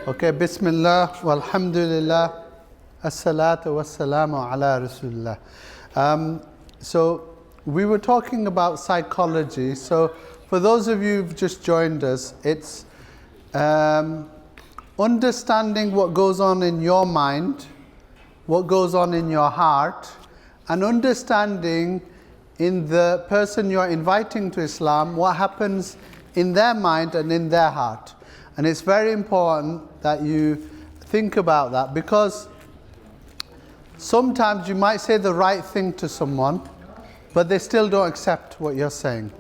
Okay, Bismillah, walhamdulillah, as-salatu was-salamu ala Rasulullah. So we were talking about psychology. So for those of you who've just joined us, it's understanding what goes on in your mind, what goes on in your heart, and understanding in the person you're inviting to Islam, what happens in their mind and in their heart. And it's very important that you think about that, because sometimes you might say the right thing to someone, but they still don't accept what you're saying.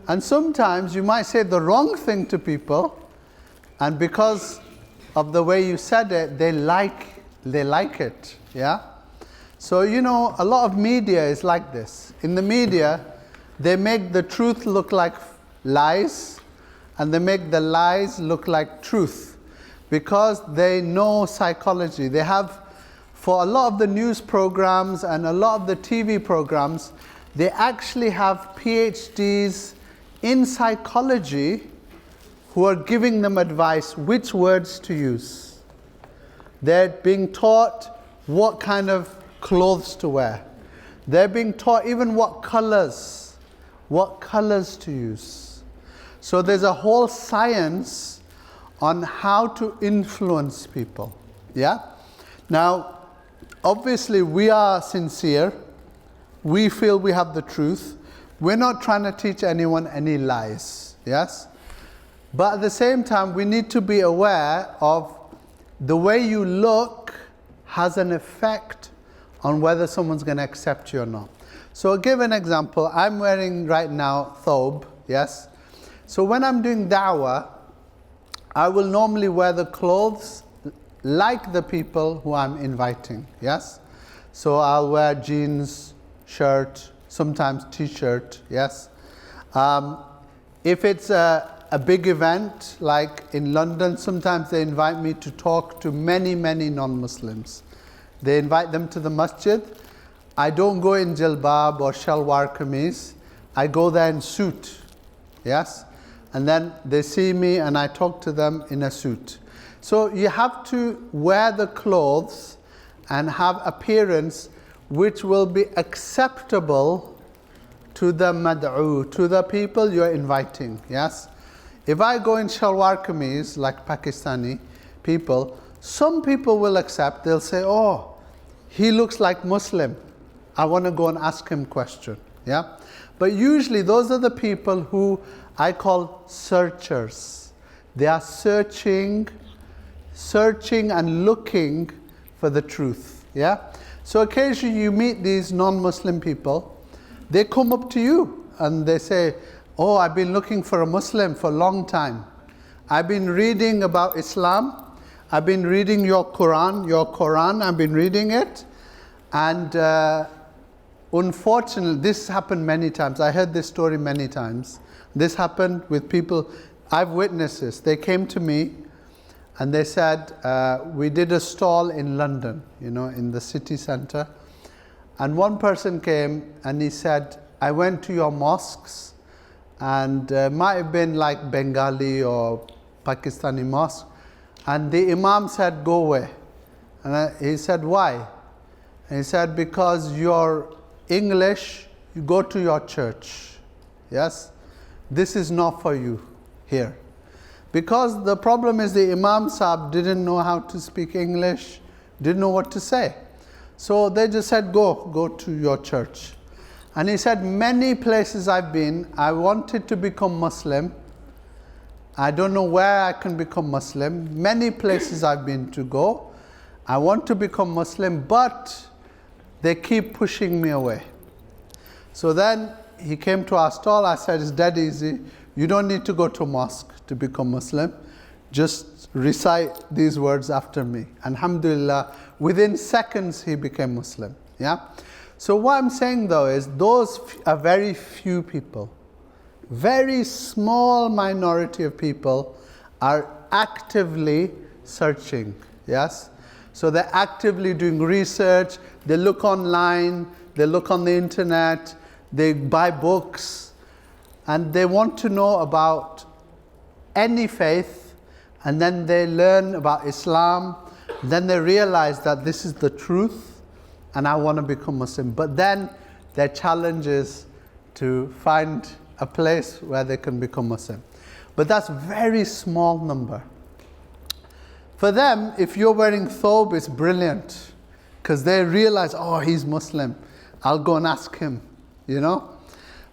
And sometimes you might say the wrong thing to people, and because of the way you said it, they like it. Yeah? So, you know, a lot of media is like this. In the media, they make the truth look like lies, and they make the lies look like truth, because they know psychology. They have, for a lot of the news programs and a lot of the TV programs, they actually have PhDs in psychology who are giving them advice which words to use. They're being taught what kind of clothes to wear. They're being taught even what colors to use. So there's a whole science on how to influence people. Yeah? Now, obviously we are sincere. We feel we have the truth. We're not trying to teach anyone any lies. Yes? But at the same time, we need to be aware of the way you look has an effect on whether someone's going to accept you or not. So I'll give an example. I'm wearing right now thobe. Yes? So when I'm doing da'wah, I will normally wear the clothes like the people who I'm inviting, yes? So I'll wear jeans, shirt, sometimes t-shirt, yes? If it's a big event, like in London, sometimes they invite me to talk to many non-Muslims. They invite them to the masjid. I don't go in jilbab or shalwar kameez. I go there in suit, yes? And then they see me and I talk to them in a suit. So you have to wear the clothes and have appearance which will be acceptable to the mad'u, to the people you're inviting, yes? If I go in shalwar kameez, like Pakistani people, some people will accept. They'll say, oh, he looks like Muslim. I want to go and ask him question, yeah? But usually those are the people who I call searchers. They are searching and looking for the truth. Yeah? So occasionally you meet these non-Muslim people, they come up to you and they say, oh, I've been looking for a Muslim for a long time. I've been reading about Islam. I've been reading your Quran, I've been reading it. And unfortunately, this happened many times. I heard this story many times. This happened with people, I've witnessed this. They came to me and they said, we did a stall in London, you know, in the city center. And one person came and he said, I went to your mosques, and might have been like Bengali or Pakistani mosque. And the Imam said, go away. And he said, why? And he said, because you're English, you go to your church. Yes? This is not for you here. Because the problem is the Imam Sahib didn't know how to speak English, didn't know what to say. So they just said, go to your church. And he said, many places I've been, I wanted to become Muslim. I don't know where I can become Muslim. Many places I've been to go. I want to become Muslim, but they keep pushing me away. So then he came to our stall. I said, it's dead easy. You don't need to go to a mosque to become Muslim. Just recite these words after me. Alhamdulillah, within seconds he became Muslim. Yeah? So what I'm saying though is, those are very few people. Very small minority of people are actively searching. Yes? So they're actively doing research. They look online. They look on the internet. They buy books, and they want to know about any faith, and then they learn about Islam, then they realize that this is the truth, and I want to become Muslim. But then their challenge is to find a place where they can become Muslim. But that's a very small number. For them, if you're wearing thobe, it's brilliant, because they realize, oh, he's Muslim, I'll go and ask him, you know.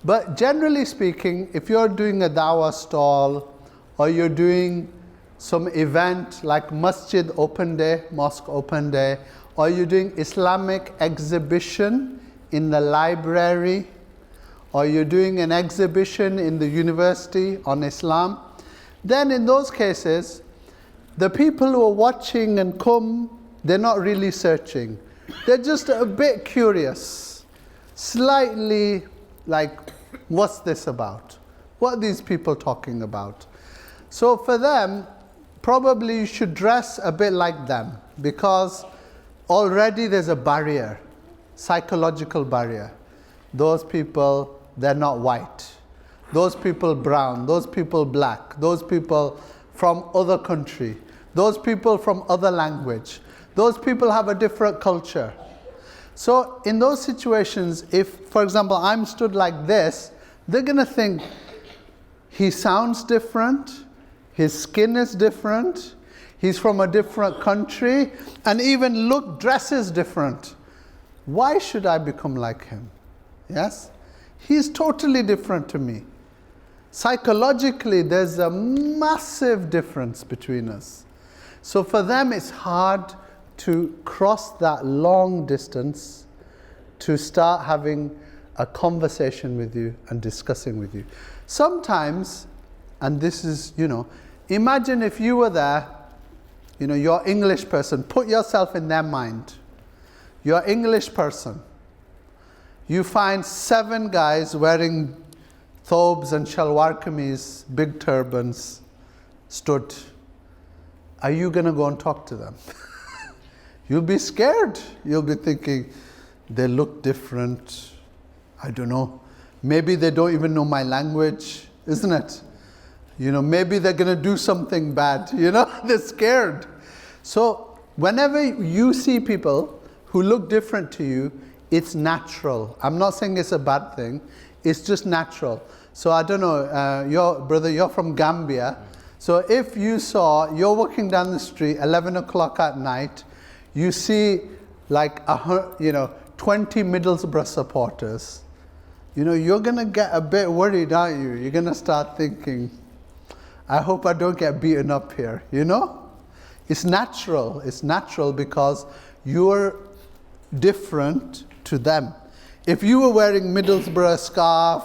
But generally speaking, if you're doing a dawah stall, or you're doing some event like masjid open day, mosque open day, or you're doing Islamic exhibition in the library, or you're doing an exhibition in the university on Islam, then in those cases, the people who are watching and come, they're not really searching. They're just a bit curious, slightly like, what's this about? What are these people talking about? So for them, probably you should dress a bit like them, because already there's a barrier, psychological barrier. Those people, they're not white. Those people brown, those people black, those people from other country, those people from other language. Those people have a different culture. So in those situations, if, for example, I'm stood like this, they're going to think, he sounds different, his skin is different, he's from a different country, and even dresses different. Why should I become like him? Yes? He's totally different to me. Psychologically, there's a massive difference between us. So for them, it's hard to cross that long distance to start having a conversation with you and discussing with you. Sometimes, and this is, imagine if you were there, you're an English person, put yourself in their mind. You're an English person. You find 7 guys wearing thobes and shalwar kameez, big turbans, stood. Are you going to go and talk to them? You'll be scared. You'll be thinking, they look different. I don't know. Maybe they don't even know my language, isn't it? Maybe they're going to do something bad. They're scared. So whenever you see people who look different to you, it's natural. I'm not saying it's a bad thing. It's just natural. So I don't know, you're from Gambia. So if you're walking down the street, 11 o'clock at night, you see like 20 Middlesbrough supporters, you're going to get a bit worried, aren't you? You're going to start thinking, I hope I don't get beaten up here, It's natural. It's natural because you're different to them. If you were wearing Middlesbrough scarf,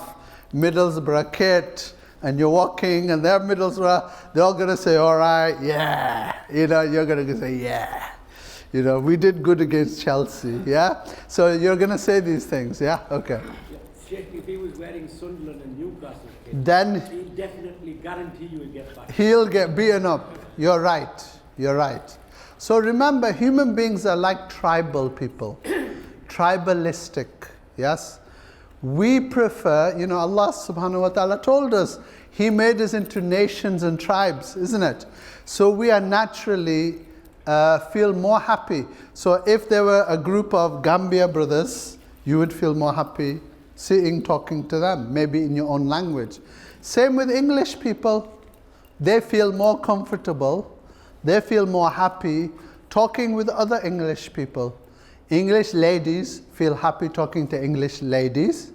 Middlesbrough kit, and you're walking and they're Middlesbrough, they're all going to say, all right, yeah. You're going to say, yeah. We did good against Chelsea, yeah? So you're going to say these things, yeah? Okay. Sheikh, if he was wearing Sunderland and Newcastle kit, then he'll definitely guarantee you will get back. He'll get beaten up. You're right. You're right. So remember, human beings are like tribal people. Tribalistic, yes? We prefer, Allah subhanahu wa ta'ala told us, He made us into nations and tribes, isn't it? So we are naturally feel more happy. So if there were a group of Gambia brothers, you would feel more happy sitting, talking to them, maybe in your own language. Same with English people. They feel more comfortable. They feel more happy talking with other English people. English ladies feel happy talking to English ladies.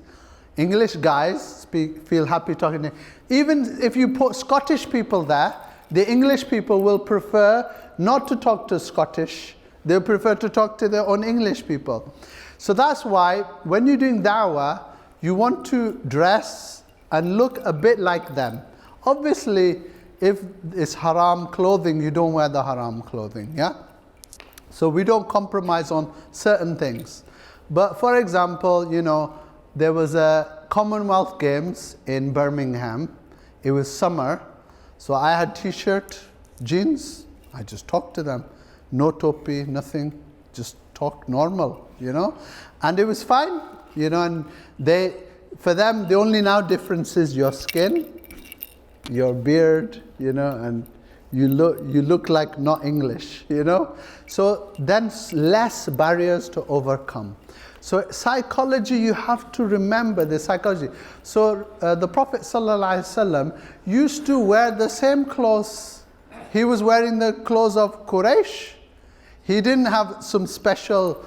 English guys feel happy talking to... Even if you put Scottish people there, the English people will prefer not to talk to Scottish. They'll prefer to talk to their own English people. So that's why when you're doing da'wah, you want to dress and look a bit like them. Obviously, if it's haram clothing, you don't wear the haram clothing, yeah? So we don't compromise on certain things. But for example, there was a Commonwealth Games in Birmingham. It was summer. So I had t-shirt, jeans. I just talked to them. No topi, nothing. Just talk normal, And it was fine, and for them, the only now difference is your skin, your beard, and you look like not English, you know. So then less barriers to overcome. So psychology, you have to remember the psychology. So the Prophet ﷺ used to wear the same clothes. He was wearing the clothes of Quraysh. He didn't have some special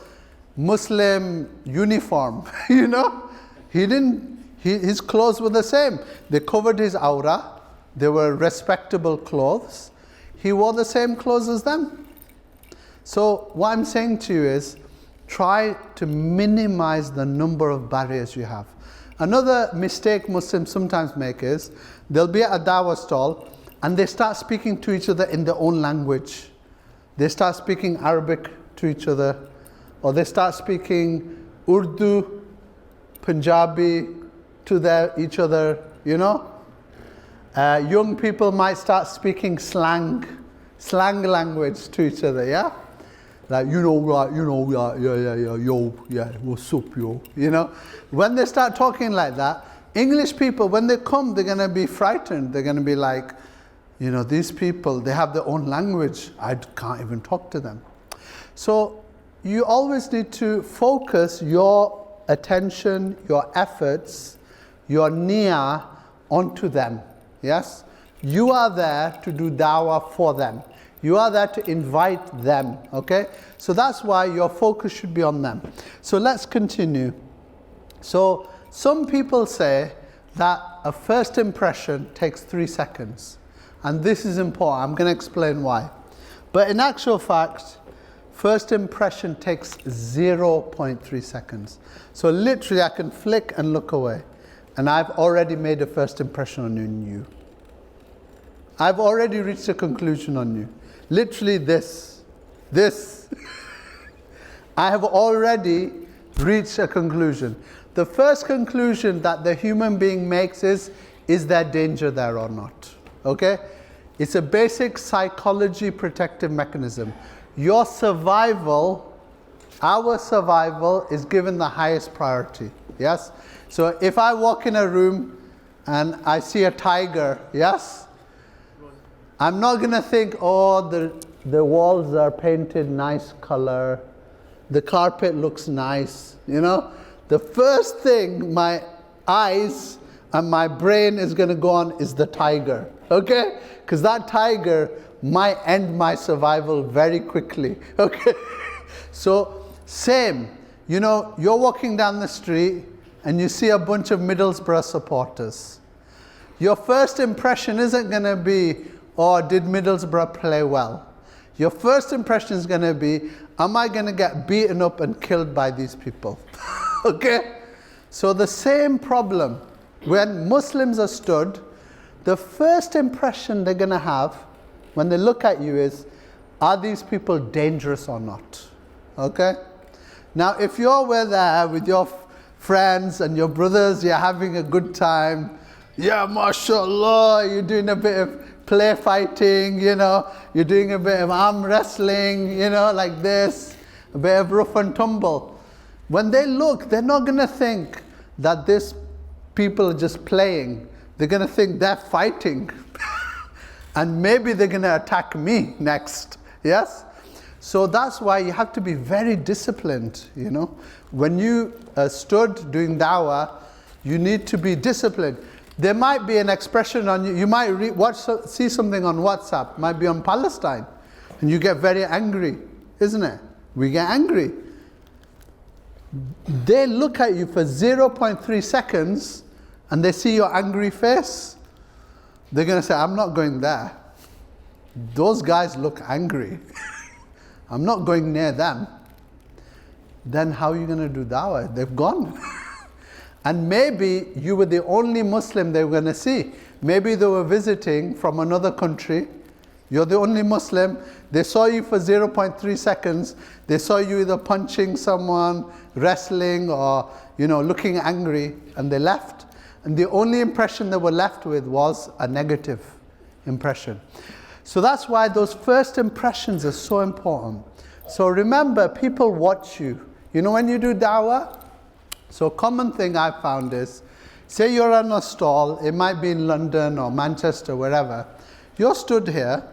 Muslim uniform, you know. His clothes were the same. They covered his aura. They were respectable clothes. He wore the same clothes as them. So what I'm saying to you is, try to minimize the number of barriers you have. Another mistake Muslims sometimes make is, they'll be at a dawah stall and they start speaking to each other in their own language. They start speaking Arabic to each other, or they start speaking Urdu, Punjabi to each other, you know. Young people might start speaking slang language to each other, yeah? Like, yo, what's up, yo? You know, when they start talking like that, English people, when they come, they're going to be frightened. They're going to be like, you know, these people, they have their own language. I can't even talk to them. So you always need to focus your attention, your efforts, your niyyah onto them. Yes? You are there to do dawah for them. You are there to invite them, okay? So that's why your focus should be on them. So let's continue. So some people say that a first impression takes 3 seconds. And this is important. I'm going to explain why. But in actual fact, first impression takes 0.3 seconds. So literally I can flick and look away. And I've already made a first impression on you. I've already reached a conclusion on you. Literally this. I have already reached a conclusion. The first conclusion that the human being makes is there danger there or not? Okay? It's a basic psychology protective mechanism. Your survival, our survival, is given the highest priority. Yes? So if I walk in a room and I see a tiger, yes? I'm not going to think, oh, the walls are painted nice color, the carpet looks nice, you know. The first thing my eyes and my brain is going to go on is the tiger, okay? Because that tiger might end my survival very quickly, okay? So same, you know, you're walking down the street and you see a bunch of Middlesbrough supporters. Your first impression isn't going to be, oh, did Middlesbrough play well? Your first impression is going to be, am I going to get beaten up and killed by these people? Okay? So the same problem, when Muslims are stood, the first impression they're going to have when they look at you is, are these people dangerous or not? Okay? Now, if you're there with your friends and your brothers, you're having a good time, yeah, mashallah, you're doing a bit of play fighting, you know, you're doing a bit of arm wrestling, you know, like this, a bit of rough and tumble. When they look, they're not going to think that these people are just playing. They're going to think they're fighting. And maybe they're going to attack me next. Yes? So that's why you have to be very disciplined, you know. When you stood doing dawah, you need to be disciplined. There might be an expression on you. You might see something on WhatsApp, might be on Palestine, and you get very angry, isn't it? We get angry. They look at you for 0.3 seconds, and they see your angry face. They're going to say, I'm not going there. Those guys look angry. I'm not going near them. Then how are you going to do dawah? They've gone. And maybe you were the only Muslim they were going to see. Maybe they were visiting from another country. You're the only Muslim. They saw you for 0.3 seconds. They saw you either punching someone, wrestling, or, you know, looking angry, and they left. And the only impression they were left with was a negative impression. So that's why those first impressions are so important. So remember, people watch you. You know, when you do dawah, so a common thing I've found is, say you're on a stall, it might be in London or Manchester, wherever. You're stood here,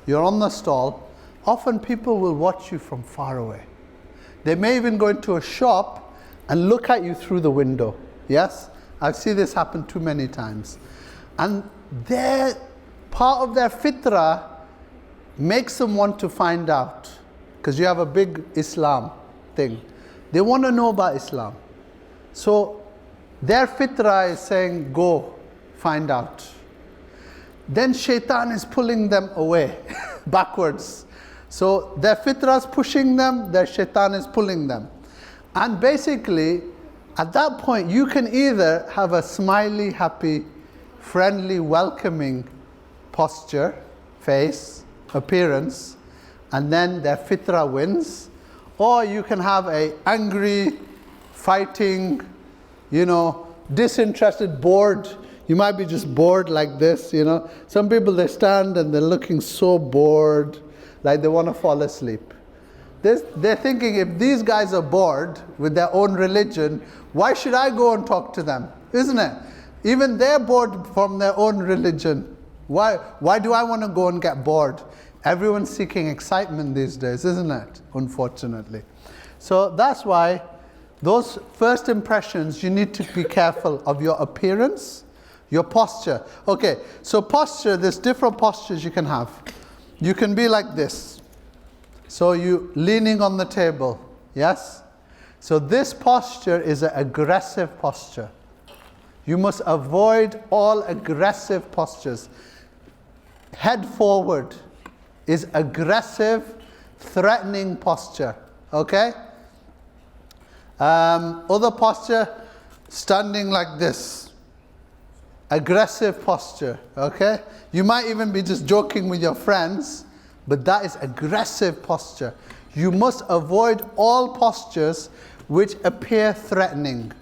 you're on the stall, often people will watch you from far away. They may even go into a shop and look at you through the window. Yes? I've seen this happen too many times. And part of their fitrah makes them want to find out, because you have a big Islam thing. They want to know about Islam. So their fitrah is saying, go, find out. Then shaitan is pulling them away, backwards. So their fitrah is pushing them, their shaitan is pulling them. And basically, at that point, you can either have a smiley, happy, friendly, welcoming posture, face, appearance, and then their fitrah wins. Or you can have a angry, fighting, disinterested, bored. You might be just bored like this, Some people, they stand and they're looking so bored, like they want to fall asleep. They're thinking, if these guys are bored with their own religion, why should I go and talk to them? Isn't it? Even they're bored from their own religion. Why do I want to go and get bored? Everyone's seeking excitement these days, isn't it? Unfortunately. So that's why those first impressions, you need to be careful of your appearance, your posture. Okay, so posture, there's different postures you can have. You can be like this. So you leaning on the table, yes? So this posture is an aggressive posture. You must avoid all aggressive postures. Head forward is aggressive, threatening posture, okay? Other posture, standing like this. Aggressive posture, okay? You might even be just joking with your friends, but that is aggressive posture. You must avoid all postures which appear threatening.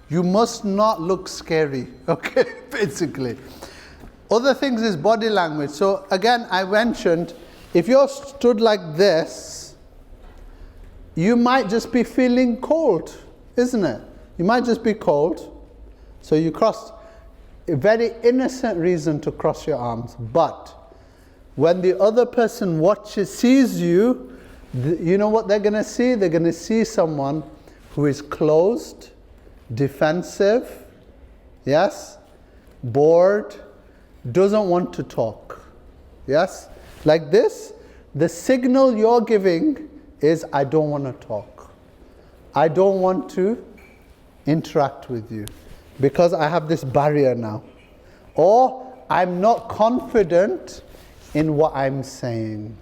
You must not look scary, okay, basically. Other things is body language. So again, I mentioned, if you're stood like this, you might just be feeling cold, isn't it? You might just be cold. So you cross, a very innocent reason to cross your arms. But when the other person sees you, you know what they're going to see? They're going to see someone who is closed, defensive, yes, bored, doesn't want to talk, yes? Like this, the signal you're giving is, I don't want to talk. I don't want to interact with you because I have this barrier now. Or I'm not confident in what I'm saying.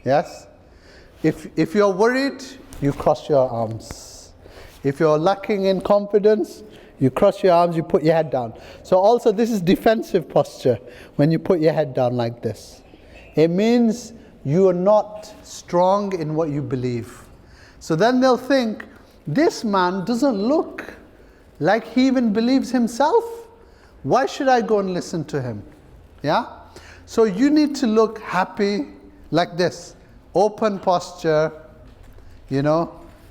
Yes? If you're worried, you cross your arms. If you're lacking in confidence, you cross your arms, you put your head down. So also this is defensive posture, when you put your head down like this. It means you are not strong in what you believe. So then they'll think, this man doesn't look like he even believes himself. Why should I go and listen to him? Yeah? So you need to look happy like this. Open posture,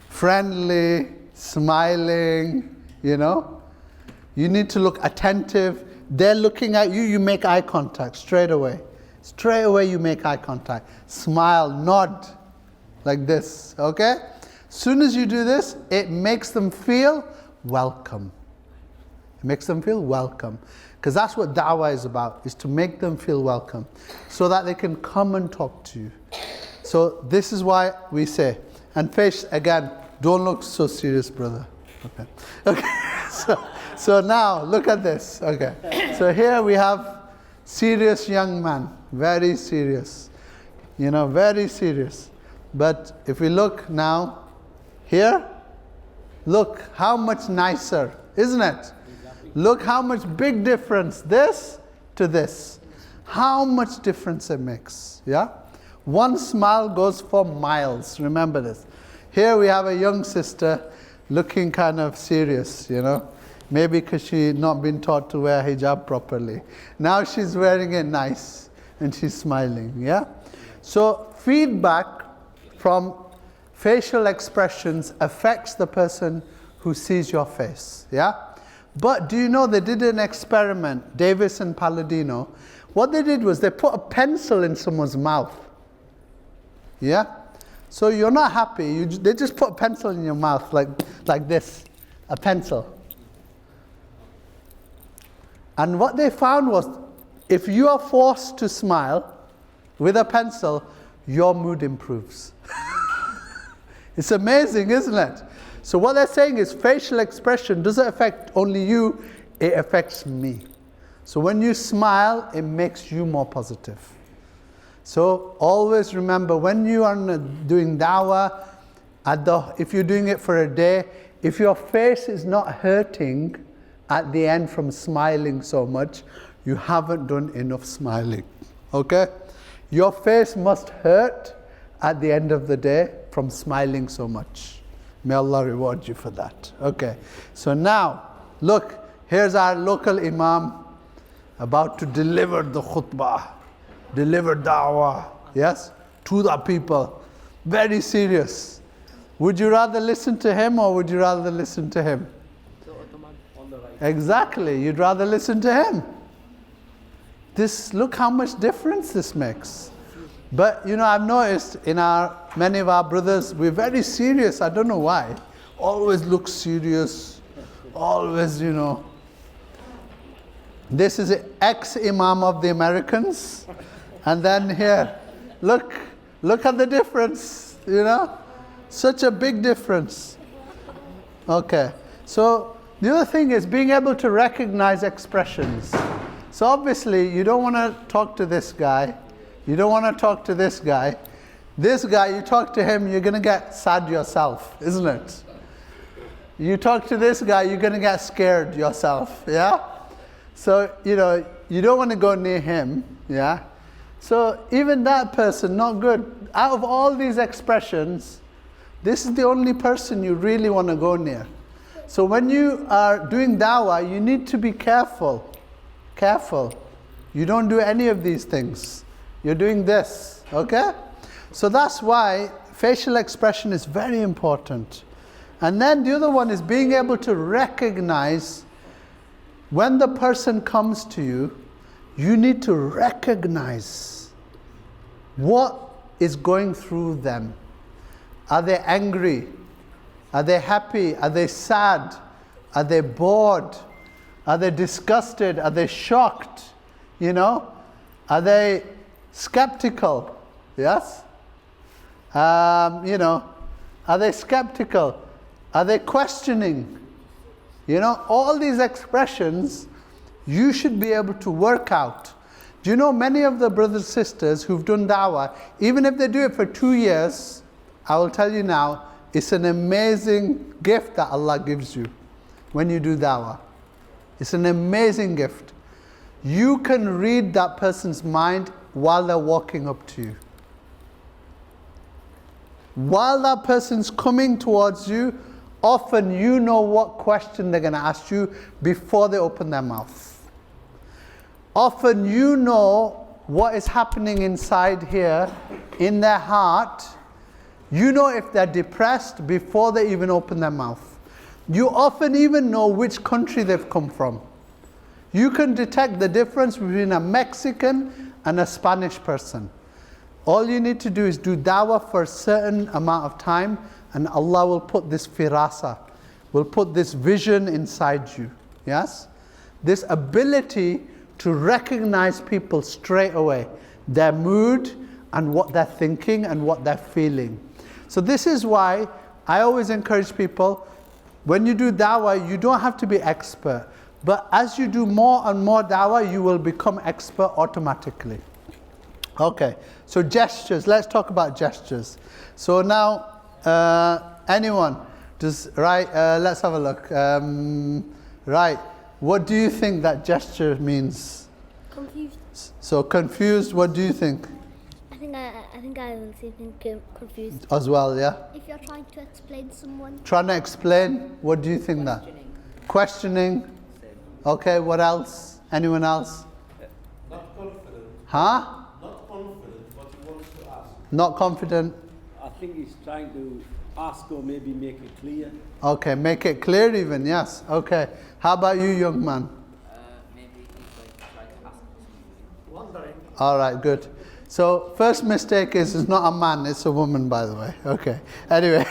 friendly, smiling, You need to look attentive. They're looking at you, you make eye contact straight away. Straight away you make eye contact. Smile, nod, like this, okay? Soon as you do this, it makes them feel welcome. It makes them feel welcome. Because that's what da'wah is about, is to make them feel welcome, so that they can come and talk to you. So this is why we say, and face, again, don't look so serious, brother. Okay. So now, look at this. Okay. So here we have serious young man, very serious. Very serious. But if we look now, here, look how much nicer, isn't it? Look how much big difference this to this. How much difference it makes, yeah? One smile goes for miles, remember this. Here we have a young sister looking kind of serious, Maybe because she's not been taught to wear hijab properly. Now she's wearing it nice and she's smiling, yeah? So feedback from facial expressions affects the person who sees your face, yeah? But do you know they did an experiment, Davis and Palladino, What they did was they put a pencil in someone's mouth. Yeah? So you're not happy. They just put a pencil in your mouth like this, a pencil. And what they found was, if you are forced to smile with a pencil, your mood improves. It's amazing, isn't it? So what they're saying is facial expression doesn't affect only you, it affects me. So when you smile, it makes you more positive. So always remember, when you are doing da'wah, if you're doing it for a day, if your face is not hurting at the end from smiling so much, you haven't done enough smiling. Okay? Your face must hurt at the end of the day from smiling so much. May Allah reward you for that. Okay. So now, look, here's our local imam about to deliver the khutbah, deliver da'wah, yes, to the people. Very serious. Would you rather listen to him or would you rather listen to him? On the right. Exactly, you'd rather listen to him. Look how much difference this makes. But I've noticed in many of our brothers, we're very serious. I don't know why. Always look serious. Always, This is an ex-imam of the Americans. And then here, look at the difference, Such a big difference. Okay. So the other thing is being able to recognize expressions. So obviously, you don't want to talk to this guy. You don't want to talk to this guy. This guy, you talk to him, you're going to get sad yourself, isn't it? You talk to this guy, you're going to get scared yourself, yeah? So, you don't want to go near him, yeah? So even that person, not good. Out of all these expressions, this is the only person you really want to go near. So when you are doing da'wah, you need to be careful. Careful. You don't do any of these things. You're doing this, okay? So that's why facial expression is very important. And then the other one is being able to recognize when the person comes to you, you need to recognize what is going through them. Are they angry? Are they happy? Are they sad? Are they bored? Are they disgusted? Are they shocked? Are they skeptical? Yes? Are they skeptical? Are they questioning? All these expressions you should be able to work out. Do you know many of the brothers and sisters who've done da'wah, even if they do it for 2 years, I will tell you now, it's an amazing gift that Allah gives you when you do da'wah. It's an amazing gift. You can read that person's mind while they're walking up to you. While that person's coming towards you, often you know what question they're going to ask you before they open their mouth. Often you know what is happening inside here, in their heart. You know if they're depressed before they even open their mouth. You often even know which country they've come from. You can detect the difference between a Mexican and a Spanish person. All you need to do is do da'wah for a certain amount of time, and Allah will put this firasa, will put this vision inside you. Yes? This ability to recognize people straight away, their mood and what they're thinking and what they're feeling. So this is why I always encourage people, when you do da'wah, you don't have to be expert. But as you do more and more da'wah, you will become expert automatically. Okay, so gestures. Let's talk about gestures. So now, anyone? Let's have a look. Right, what do you think that gesture means? Confused. So confused, what do you think? I think I will say confused. As well, yeah? If you're trying to explain someone. Trying to explain, what do you think that? Questioning. Okay, what else? Anyone else? Not confident. Huh? Not confident what he wants to ask. Not confident. I think he's trying to ask or maybe make it clear. Okay, make it clear even, yes. Okay. How about you, young man? Maybe he's like trying to ask for something. All right, good. So first mistake is it's not a man, it's a woman, by the way. Okay. Anyway,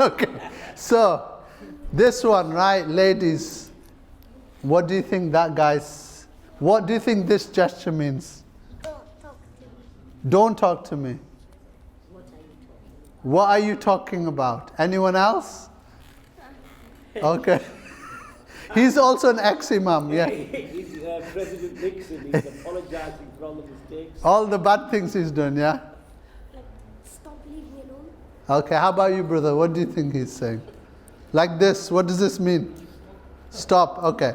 okay. So this one, right, ladies, what do you think that guy's, what do you think this gesture means? Don't talk to me. Don't talk to me. What are you talking about? Anyone else? Okay. He's also an ex-imam, yeah. He's President Nixon. He's apologizing for all the mistakes. All the bad things he's done, yeah? Like, stop leaving me alone. Okay, how about you, brother? What do you think he's saying? Like this, what does this mean? Stop, okay.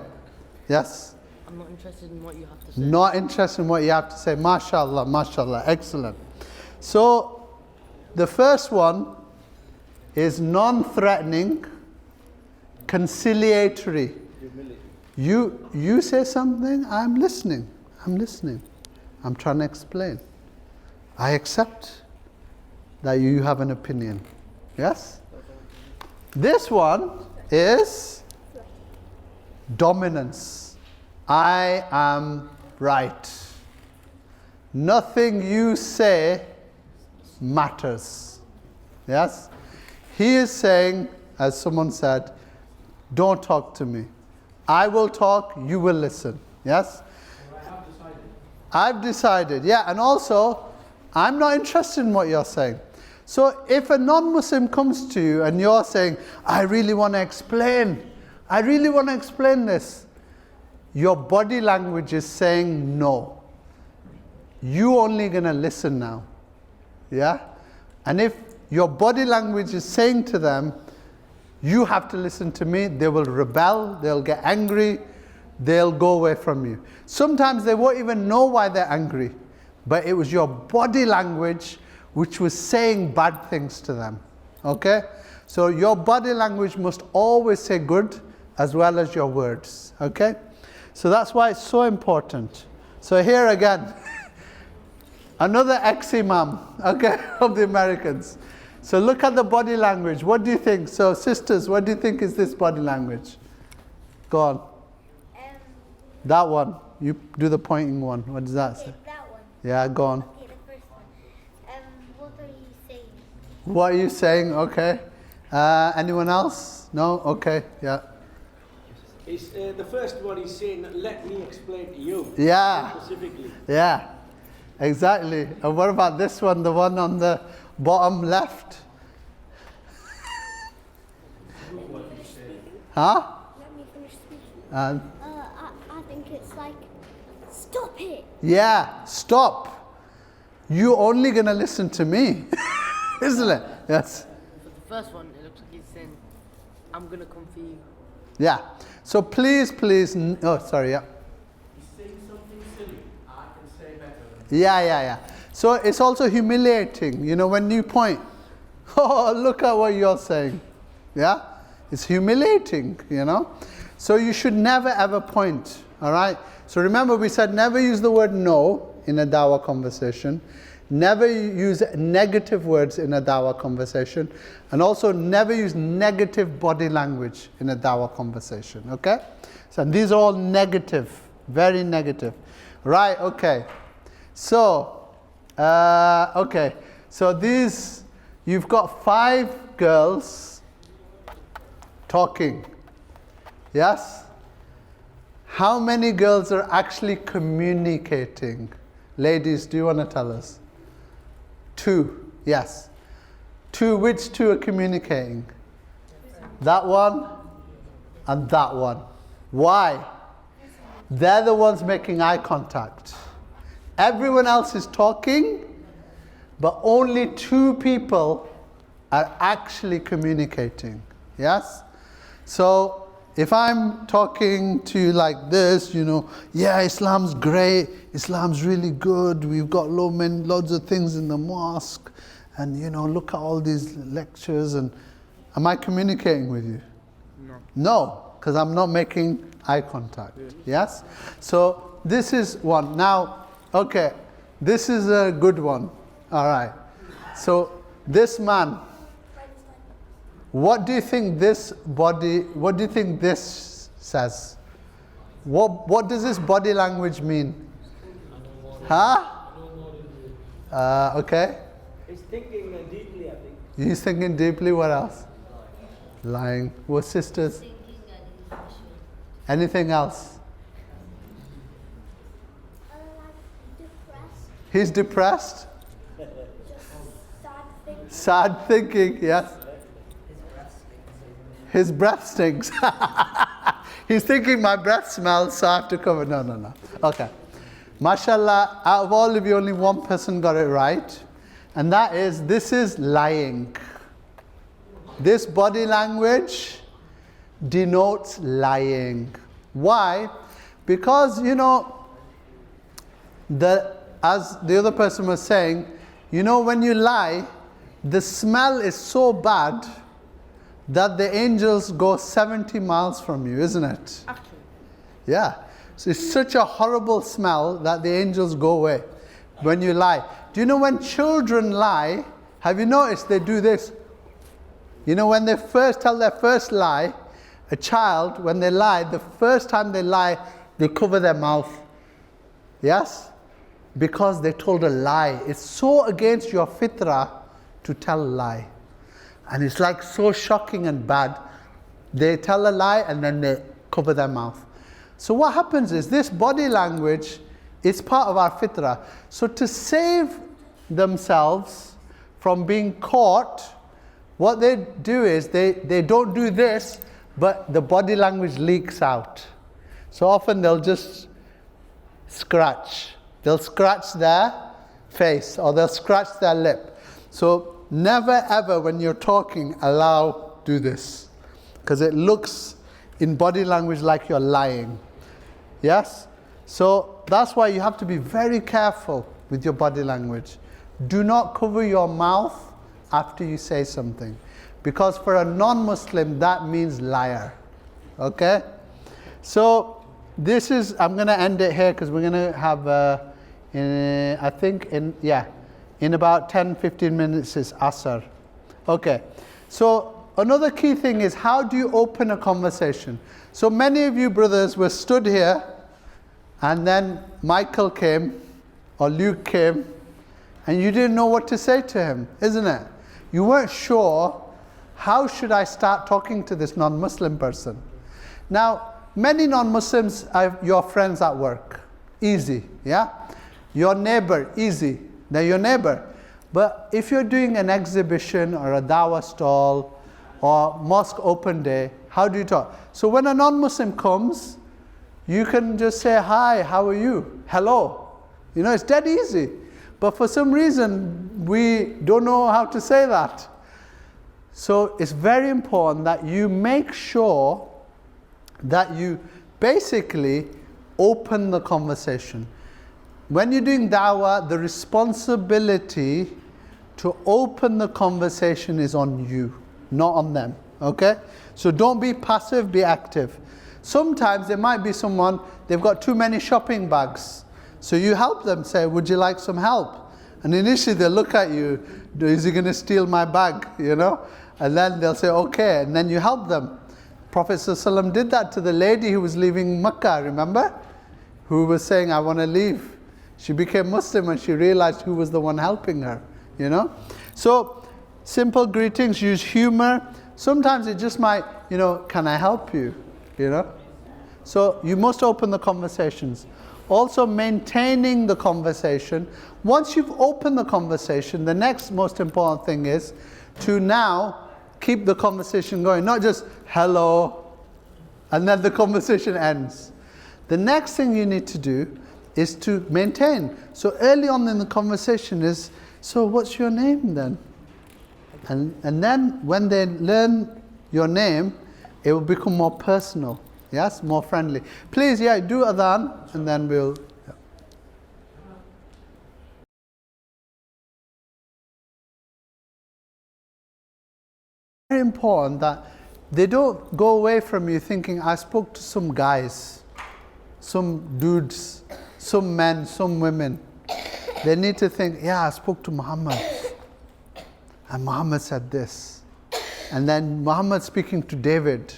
Yes? I'm not interested in what you have to say. Not interested in what you have to say. MashaAllah, MashaAllah, excellent. So, the first one is non-threatening, conciliatory. You say something, I'm listening. I'm trying to explain. I accept that you have an opinion. Yes? This one is dominance. I am right. Nothing you say matters. Yes? He is saying, as someone said, don't talk to me. I will talk, you will listen. Yes? I've decided, yeah, and also, I'm not interested in what you're saying. So if a non-Muslim comes to you and you're saying, I really want to explain this, your body language is saying no. You only going to listen now. Yeah? And if your body language is saying to them, you have to listen to me, they will rebel, they'll get angry, they'll go away from you. Sometimes they won't even know why they're angry, but it was your body language which was saying bad things to them. Okay? So your body language must always say good as well as your words. Okay? So that's why it's so important. So here again, another ex-imam, okay, of the Americans. So look at the body language. What do you think? So sisters, what do you think is this body language? Go on. That one. You do the pointing one. What does that say? That one. Yeah, go on. Okay, the first one. What are you saying? What are you saying? Okay. Anyone else? No? Okay. Yeah. It's, the first one is saying, let me explain to you. Yeah. Specifically. Yeah. Exactly. And what about this one? The one on the bottom left? Huh? Let me finish speaking. And I think it's like, stop it. yeah, stop. You're only going to listen to me. Isn't it? Yes. For the first one, it looks like he's saying, I'm going to come for you. Yeah. So please, oh, sorry, yeah. He's saying something silly. I can say better. Yeah. So it's also humiliating, you know, when you point, oh, look at what you're saying. Yeah? It's humiliating, you know. So you should never ever point, all right? So remember we said never use the word no in a dawah conversation. Never use negative words in a dawah conversation. And also never use negative body language in a dawah conversation, okay? So these are all negative, very negative. Right, okay. So, okay. So these, you've got 5 girls talking. Yes? How many girls are actually communicating? Ladies, do you want to tell us? 2, yes. 2, which 2 are communicating? That one and that one. Why? They're the ones making eye contact. Everyone else is talking, but only 2 people are actually communicating. Yes? So, if I'm talking to you like this, you know, yeah, Islam's great, Islam's really good, we've got loads of things in the mosque, and you know, look at all these lectures, and am I communicating with you? No, because I'm not making eye contact. Yes? So this is one. Now, okay, this is a good one. All right. So this man, what do you think this says? What does this body language mean? Huh? Okay. He's thinking deeply, I think. He's thinking deeply. What else? Lying. What sisters? Anything else? Depressed. He's depressed. Just sad things. Sad thinking. Yes. His breath stinks. He's thinking my breath smells, so I have to cover. No. Okay. MashaAllah, out of all of you, only one person got it right. And that is, this is lying. This body language denotes lying. Why? Because, as the other person was saying, when you lie, the smell is so bad that the angels go 70 miles from you, isn't it? Actually. Yeah. So it's such a horrible smell that the angels go away when you lie. Do you know when children lie, have you noticed they do this? When they first tell their first lie, a child, when they lie, the first time they lie, they cover their mouth. Yes? Because they told a lie. It's so against your fitrah to tell a lie. And it's like so shocking and bad. They tell a lie and then they cover their mouth. So what happens is this body language is part of our fitrah. So to save themselves from being caught, what they do is they don't do this, but the body language leaks out. So often they'll just scratch. They'll scratch their face or they'll scratch their lip. So never ever when you're talking do this, because it looks in body language like you're lying. Yes? So that's why you have to be very careful with your body language. Do not cover your mouth after you say something, because for a non-Muslim that means liar. Okay? So this is, I'm going to end it here because we're going to have, in about 10-15 minutes is Asr. Okay. So another key thing is, how do you open a conversation? So many of you brothers were stood here and then Michael came or Luke came and you didn't know what to say to him, isn't it? You weren't sure, how should I start talking to this non-Muslim person? Now, many non-Muslims are your friends at work. Easy, yeah? Your neighbor, easy. They're your neighbor. But if you're doing an exhibition or a dawah stall or mosque open day, how do you talk? So when a non-Muslim comes, you can just say, hi, how are you? Hello. It's dead easy. But for some reason, we don't know how to say that. So it's very important that you make sure that you basically open the conversation. When you're doing da'wah, the responsibility to open the conversation is on you, not on them. Okay? So don't be passive, be active. Sometimes there might be someone, they've got too many shopping bags. So you help them, say, would you like some help? And initially they'll look at you, is he going to steal my bag? And then they'll say, okay. And then you help them. Prophet ﷺ did that to the lady who was leaving Mecca, remember? Who was saying, I want to leave. She became Muslim and she realized who was the one helping her, So, simple greetings, use humor. Sometimes it just might, can I help you? So, you must open the conversations. Also, maintaining the conversation. Once you've opened the conversation, the next most important thing is to now keep the conversation going. Not just, hello, and then the conversation ends. The next thing you need to do is to maintain. So early on in the conversation is, so what's your name then? And then when they learn your name, it will become more personal, yes, more friendly. Please, do adhan, and then we'll... Very important that they don't go away from you thinking, I spoke to some guys, some dudes, some men, some women. They need to think, I spoke to Muhammad. And Muhammad said this. And then Muhammad speaking to David.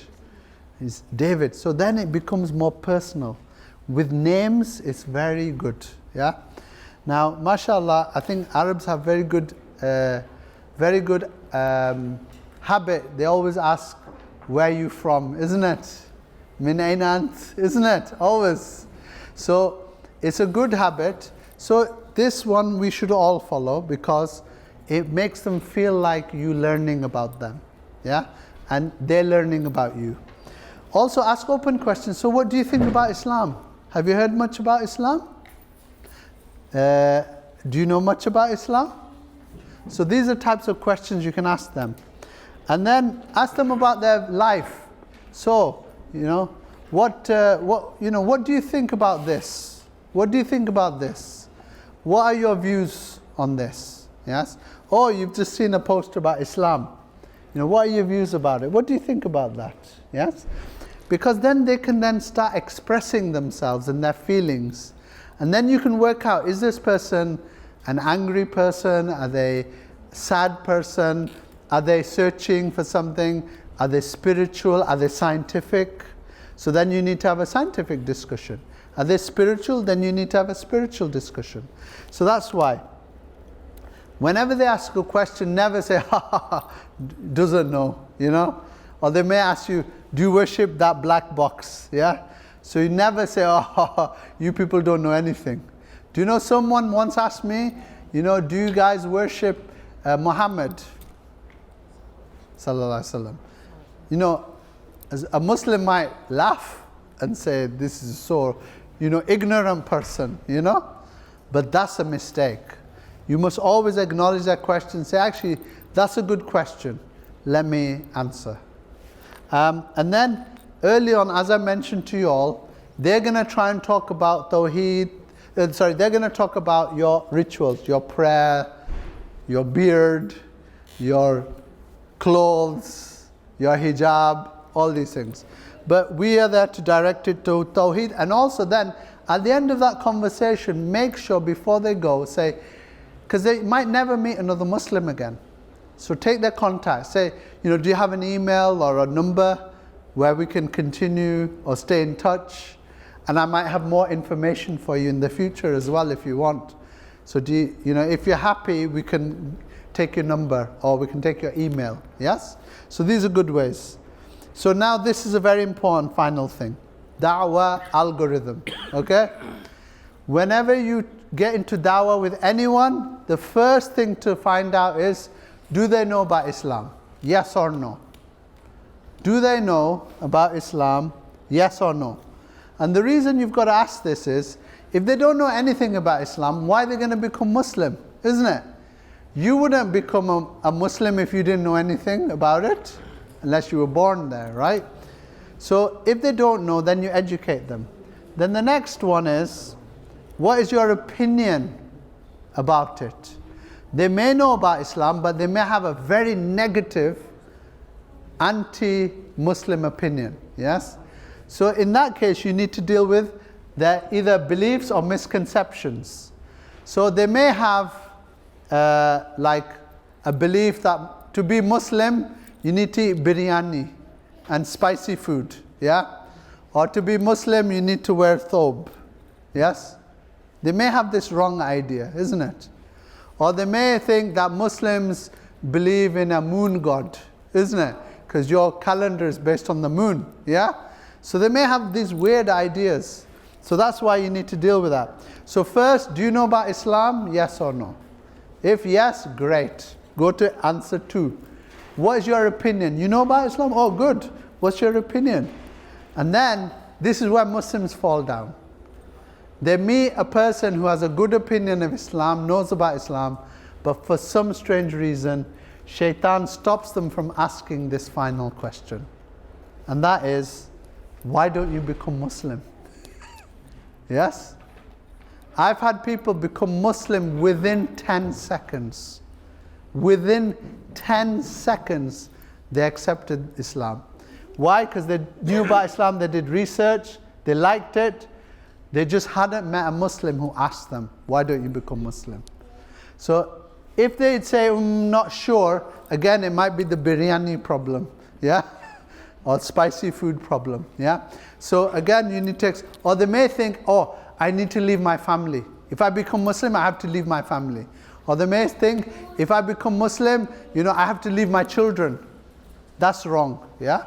Is David. So then it becomes more personal. With names, it's very good. Yeah. Now, mashallah, I think Arabs have very good habit. They always ask, where are you from, isn't it? Min ayna ant, isn't it? Always. So it's a good habit. So this one we should all follow because it makes them feel like you learning about them. Yeah? And they're learning about you. Also ask open questions. So what do you think about Islam? Have you heard much about Islam? Do you know much about Islam? So these are types of questions you can ask them. And then ask them about their life. So, what do you think about this? What do you think about this? What are your views on this? Yes? Or you've just seen a poster about Islam. What are your views about it? What do you think about that? Yes? Because then they can then start expressing themselves and their feelings. And then you can work out, is this person an angry person? Are they a sad person? Are they searching for something? Are they spiritual? Are they scientific? So then you need to have a scientific discussion. Are they spiritual? Then you need to have a spiritual discussion. So that's why. Whenever they ask a question, never say, ha ha ha, doesn't know, Or they may ask you, do you worship that black box? Yeah? So you never say, oh, you people don't know anything. Do you know someone once asked me, do you guys worship Muhammad? Sallallahu Alaihi Wasallam. As a Muslim might laugh and say, this is so, ignorant person, But that's a mistake. You must always acknowledge that question. Say, actually, that's a good question. Let me answer. And then, early on, as I mentioned to you all, they're going to try and talk about Tawheed. They're going to talk about your rituals, your prayer, your beard, your clothes, your hijab, all these things. But we are there to direct it to Tawheed. And also then, at the end of that conversation, make sure before they go, say, because they might never meet another Muslim again. So take their contact. Say, do you have an email or a number where we can continue or stay in touch? And I might have more information for you in the future as well if you want. So if you're happy, we can take your number or we can take your email. Yes? So these are good ways. So now this is a very important final thing. Da'wah algorithm. Okay? Whenever you get into da'wah with anyone, the first thing to find out is, do they know about Islam? Yes or no? Do they know about Islam? Yes or no? And the reason you've got to ask this is, if they don't know anything about Islam, why are they going to become Muslim? Isn't it? You wouldn't become a Muslim if you didn't know anything about it, unless you were born there, right? So if they don't know, then you educate them. Then the next one is, what is your opinion about it? They may know about Islam, but they may have a very negative, anti-Muslim opinion. Yes? So in that case, you need to deal with their either beliefs or misconceptions. So they may have like a belief that to be Muslim, you need to eat biryani and spicy food. Yeah? Or to be Muslim, you need to wear thobe. Yes? They may have this wrong idea, isn't it? Or they may think that Muslims believe in a moon god, isn't it? Because your calendar is based on the moon, yeah? So they may have these weird ideas. So that's why you need to deal with that. So first, do you know about Islam? Yes or no? If yes, great. Go to answer 2. What is your opinion? You know about Islam? Oh, good. What's your opinion? And then, this is where Muslims fall down. They meet a person who has a good opinion of Islam, knows about Islam, but for some strange reason, Shaitan stops them from asking this final question. And that is, why don't you become Muslim? Yes? I've had people become Muslim within 10 seconds. Within 10 seconds, they accepted Islam. Why? Because they knew about Islam, they did research, they liked it. They just hadn't met a Muslim who asked them, why don't you become Muslim? So if they'd say, not sure, again, it might be the biryani problem, yeah? Or spicy food problem, yeah? So again, you need to, or they may think, oh, I need to leave my family. if I become Muslim, I have to leave my family. Or they may think, if I become Muslim, I have to leave my children. That's wrong, yeah?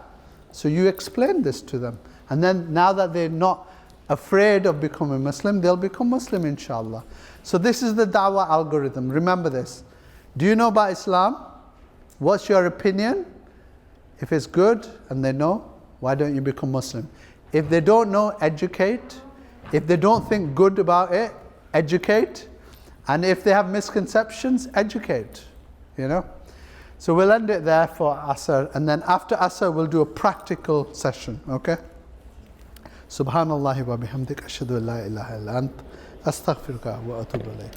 So you explain this to them. And then now that they're not afraid of becoming Muslim, they'll become Muslim inshallah. So this is the da'wah algorithm. Remember this. Do you know about Islam? What's your opinion? If it's good and they know, why don't you become Muslim? If they don't know, educate. If they don't think good about it, educate. And if they have misconceptions, educate. So we'll end it there for Asr, and then after Asr we'll do a practical session, okay? Subhanallah wa bihamdik ashhadu an la ilaha illa ant astaghfiruka wa atubu ilayk.